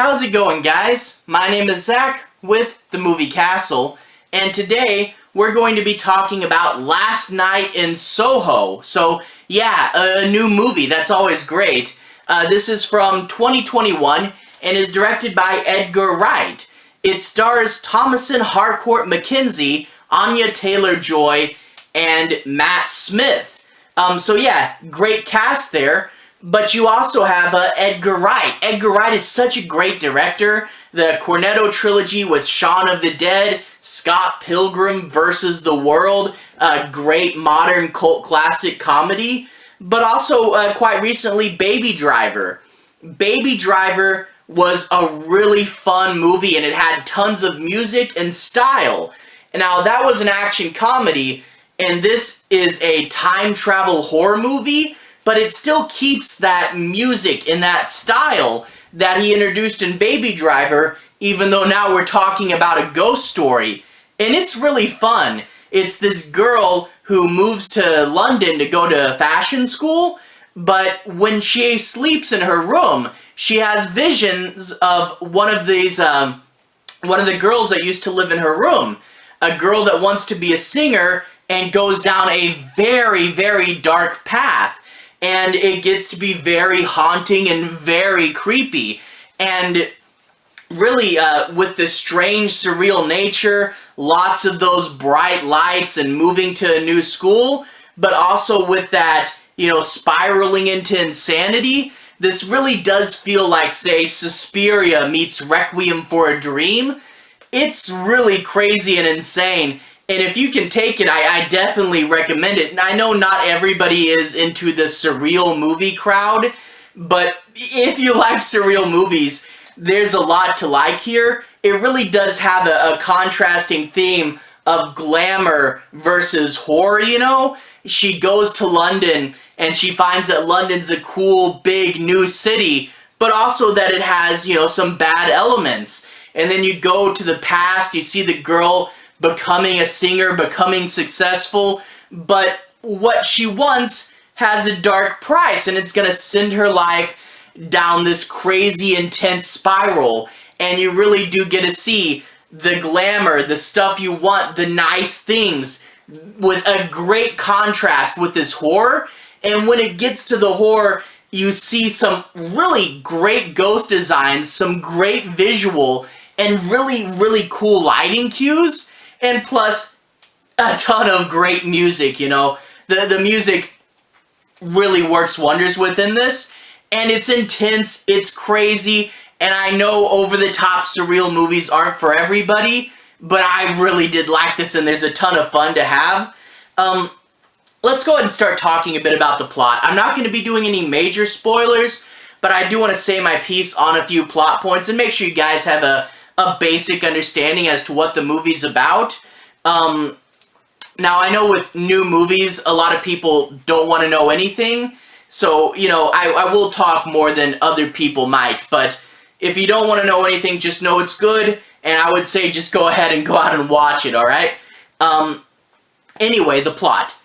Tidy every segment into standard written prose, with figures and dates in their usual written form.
How's it going, guys? My name is Zach with the Movie Castle, and today we're going to be talking about Last Night in Soho. So, yeah, a new movie. That's always great. This is from 2021 and is directed by Edgar Wright. It stars Thomasin Harcourt McKenzie, Anya Taylor-Joy, and Matt Smith. So yeah, great cast there. But you also have Edgar Wright. Edgar Wright is such a great director. The Cornetto trilogy with Shaun of the Dead, Scott Pilgrim vs. the World, a great modern cult classic comedy. But also, quite recently, Baby Driver. Baby Driver was a really fun movie, and it had tons of music and style. And now, that was an action comedy, and this is a time travel horror movie, but it still keeps that music and that style that he introduced in Baby Driver, even though now we're talking about a ghost story. And it's really fun. It's this girl who moves to London to go to fashion school, but when she sleeps in her room, she has visions of one of the girls that used to live in her room. A girl that wants to be a singer and goes down a very, very dark path. And it gets to be very haunting and very creepy. And really, with the strange, surreal nature, lots of those bright lights and moving to a new school, but also with that, spiraling into insanity, this really does feel like, say, Suspiria meets Requiem for a Dream. It's really crazy and insane. And if you can take it, I definitely recommend it. And I know not everybody is into the surreal movie crowd, but if you like surreal movies, there's a lot to like here. It really does have a contrasting theme of glamour versus horror, She goes to London, and she finds that London's a cool, big, new city, but also that it has, some bad elements. And then you go to the past, you see the girl becoming a singer, becoming successful, but what she wants has a dark price, and it's going to send her life down this crazy, intense spiral. And you really do get to see the glamour, the stuff you want, the nice things, with a great contrast with this horror. And when it gets to the horror, you see some really great ghost designs, some great visual, and really, really cool lighting cues. And plus, a ton of great music, The music really works wonders within this. And it's intense, it's crazy, and I know over-the-top surreal movies aren't for everybody, but I really did like this, and there's a ton of fun to have. Let's go ahead and start talking a bit about the plot. I'm not going to be doing any major spoilers, but I do want to say my piece on a few plot points and make sure you guys have a basic understanding as to what the movie's about. Now, I know with new movies, a lot of people don't want to know anything, so, I will talk more than other people might, but if you don't want to know anything, just know it's good, and I would say just go ahead and go out and watch it, alright? Anyway, the plot.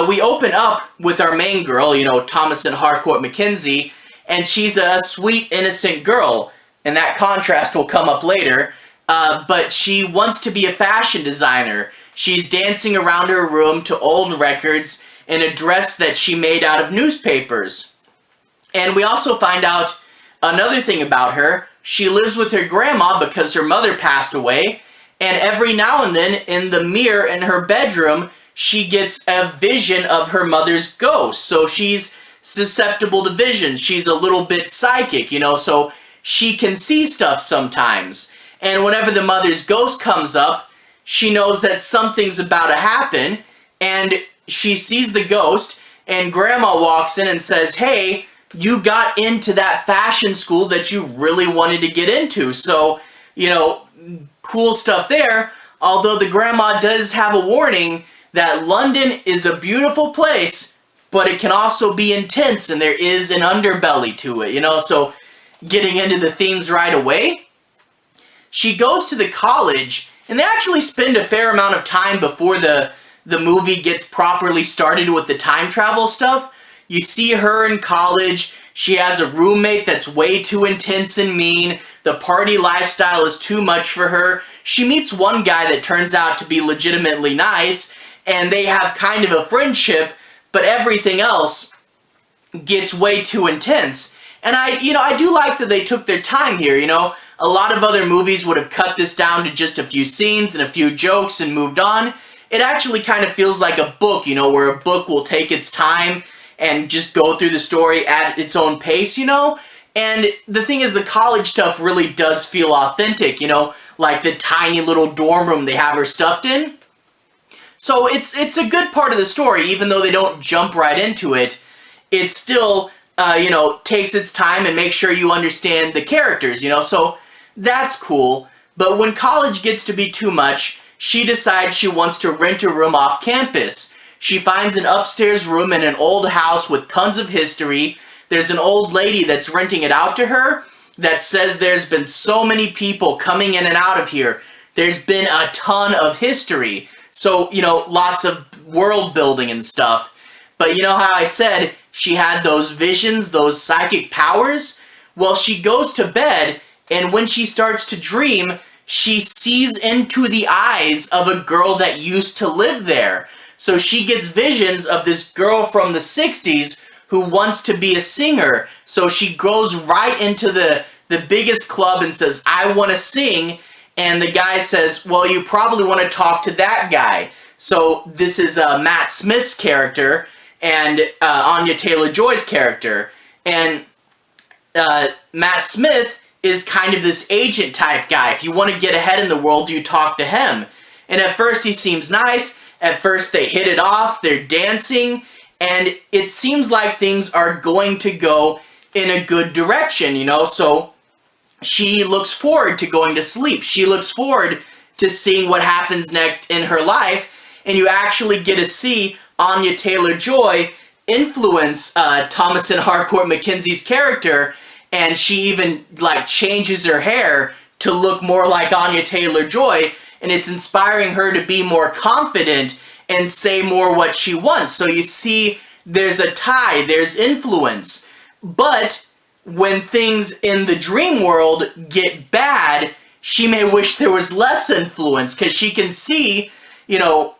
We open up with our main girl, Thomasin Harcourt McKenzie, and she's a sweet, innocent girl. And that contrast will come up later, but she wants to be a fashion designer. She's dancing around her room to old records in a dress that she made out of newspapers. And we also find out another thing about her. She lives with her grandma because her mother passed away, and every now and then in the mirror in her bedroom, she gets a vision of her mother's ghost. So she's susceptible to visions. She's a little bit psychic, so she can see stuff sometimes. And whenever the mother's ghost comes up, she knows that something's about to happen, and she sees the ghost, and Grandma walks in and says, hey, you got into that fashion school that you really wanted to get into. So, cool stuff there, although the Grandma does have a warning that London is a beautiful place, but it can also be intense, and there is an underbelly to it, so getting into the themes right away. She goes to the college, and they actually spend a fair amount of time before the movie gets properly started with the time travel stuff. You see her in college. She has a roommate that's way too intense and mean, The party lifestyle is too much for her. She meets one guy that turns out to be legitimately nice, and they have kind of a friendship, but everything else gets way too intense. And I do like that they took their time here, you know. A lot of other movies would have cut this down to just a few scenes and a few jokes and moved on. It actually kind of feels like a book, you know, where a book will take its time and just go through the story at its own pace, you know. And the thing is, the college stuff really does feel authentic, you know, like the tiny little dorm room they have her stuffed in. So it's a good part of the story, even though they don't jump right into it. It still, you know, takes its time and makes sure you understand the characters, you know, so that's cool. But when college gets to be too much, she decides she wants to rent a room off campus. She finds an upstairs room in an old house with tons of history. There's an old lady that's renting it out to her that says there's been so many people coming in and out of here. There's been a ton of history. So, you know, lots of world building and stuff. But you know how I said she had those visions, those psychic powers? Well, she goes to bed, and when she starts to dream, she sees into the eyes of a girl that used to live there. So she gets visions of this girl from the 60s who wants to be a singer. So she goes right into the biggest club and says, I want to sing. And the guy says, well, you probably want to talk to that guy. So this is Matt Smith's character and Anya Taylor-Joy's character. And Matt Smith is kind of this agent type guy. If you want to get ahead in the world, you talk to him. And at first he seems nice. At first they hit it off. They're dancing. And it seems like things are going to go in a good direction, you know. So she looks forward to going to sleep. She looks forward to seeing what happens next in her life. And you actually get to see Anya Taylor-Joy influence Thomasin Harcourt McKenzie's character. And she even, like, changes her hair to look more like Anya Taylor-Joy. And it's inspiring her to be more confident and say more what she wants. So you see, there's a tie, there's influence. But when things in the dream world get bad, she may wish there was less influence, because she can see, you know,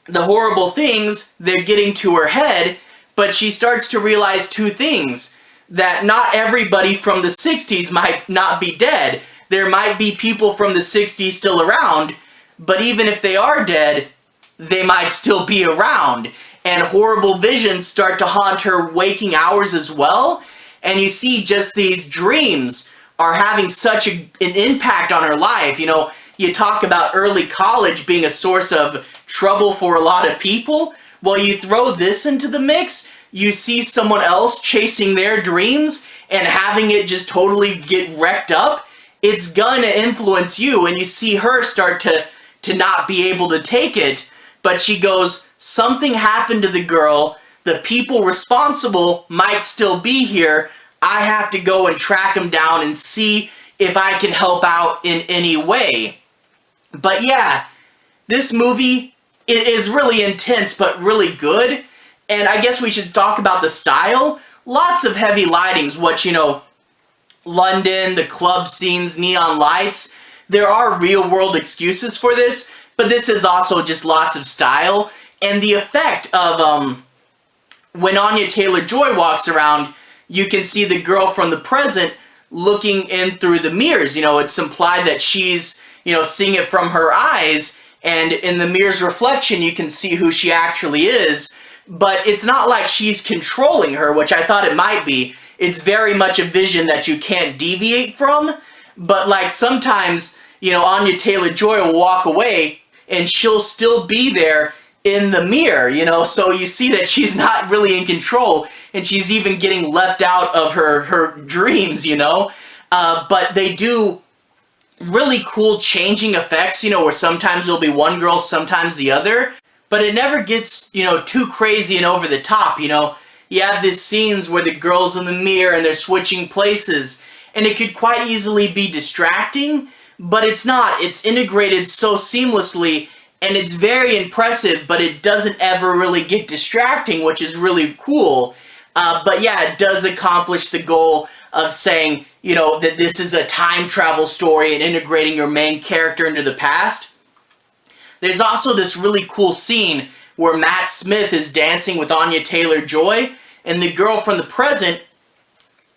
the horrible things, they're getting to her head, but she starts to realize two things. That not everybody from the 60s might not be dead. There might be people from the 60s still around, but even if they are dead, they might still be around. And horrible visions start to haunt her waking hours as well. And you see just these dreams are having such an impact on her life. You know, you talk about early college being a source of trouble for a lot of people. Well, you throw this into the mix, you see someone else chasing their dreams and having it just totally get wrecked up, it's gonna influence you. And you see her start to not be able to take it. But she goes, something happened to the girl. The people responsible might still be here. I have to go and track them down and see if I can help out in any way. But yeah, this movie is really intense, but really good. And I guess we should talk about the style. Lots of heavy lightings, what, you know, London, the club scenes, neon lights. There are real-world excuses for this, but this is also just lots of style. And the effect of when Anya Taylor-Joy walks around, you can see the girl from the present looking in through the mirrors. You know, it's implied that she's, you know, seeing it from her eyes, and in the mirror's reflection, you can see who she actually is. But it's not like she's controlling her, which I thought it might be. It's very much a vision that you can't deviate from. But, like, sometimes, you know, Anya Taylor-Joy will walk away, and she'll still be there in the mirror, you know, so you see that she's not really in control, and she's even getting left out of her dreams, you know. But they do really cool changing effects, you know, where sometimes it'll be one girl, sometimes the other. But it never gets, you know, too crazy and over the top, you know. You have these scenes where the girl's in the mirror and they're switching places, and it could quite easily be distracting, but it's not. It's integrated so seamlessly, and it's very impressive, but it doesn't ever really get distracting, which is really cool. But yeah, it does accomplish the goal of saying, you know, that this is a time travel story and integrating your main character into the past. There's also this really cool scene where Matt Smith is dancing with Anya Taylor-Joy, and the girl from the present,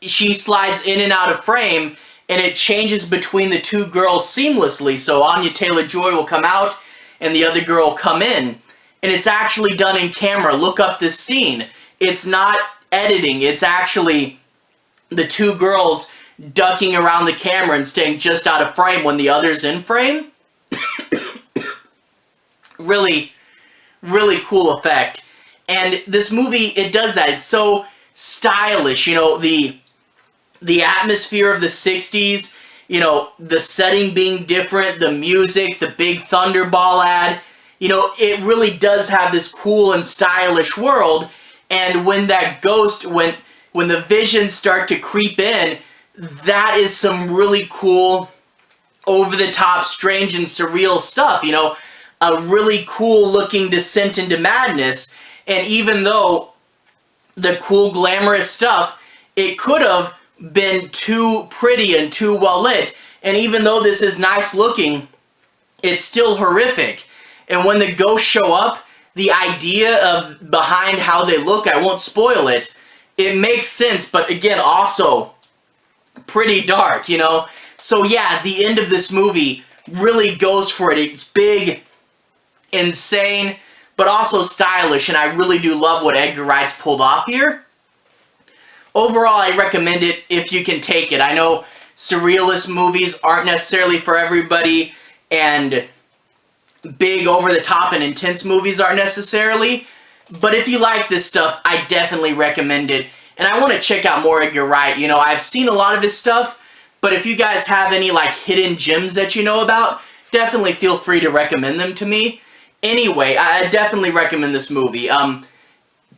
she slides in and out of frame, and it changes between the two girls seamlessly. So Anya Taylor-Joy will come out, and the other girl will come in. And it's actually done in camera. Look up this scene. It's not editing. It's actually the two girls ducking around the camera and staying just out of frame when the other's in frame. Really, really cool effect. And this movie, it does that. It's so stylish. You know, the atmosphere of the 60s, you know, the setting being different, the music, the big Thunderball ad. You know, it really does have this cool and stylish world. And when that ghost, when the visions start to creep in, that is some really cool, over-the-top, strange and surreal stuff. You know, a really cool-looking descent into madness. And even though the cool, glamorous stuff, it could have been too pretty and too well lit. And even though this is nice looking, it's still horrific. And when the ghosts show up, the idea of behind how they look, I won't spoil it, it makes sense, but again, also pretty dark, you know? So yeah, the end of this movie really goes for it. It's big, insane, but also stylish, and I really do love what Edgar Wright's pulled off here. Overall, I recommend it if you can take it. I know surrealist movies aren't necessarily for everybody, and big, over-the-top, and intense movies aren't necessarily, but if you like this stuff, I definitely recommend it. And I want to check out more Edgar Wright. You know, I've seen a lot of his stuff, but if you guys have any, like, hidden gems that you know about, definitely feel free to recommend them to me. Anyway, I definitely recommend this movie.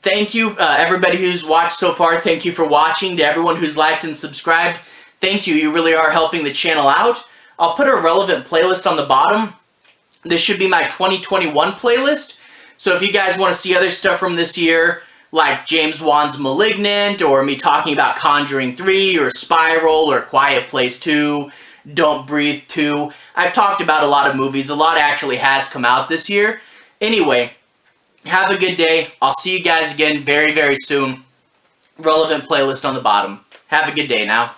Thank you, everybody who's watched so far. Thank you for watching. To everyone who's liked and subscribed, thank you. You really are helping the channel out. I'll put a relevant playlist on the bottom. This should be my 2021 playlist. So if you guys want to see other stuff from this year, like James Wan's Malignant, or me talking about Conjuring 3, or Spiral, or Quiet Place 2, Don't Breathe 2, I've talked about a lot of movies. A lot actually has come out this year. Anyway, have a good day. I'll see you guys again very, very soon. Relevant playlist on the bottom. Have a good day now.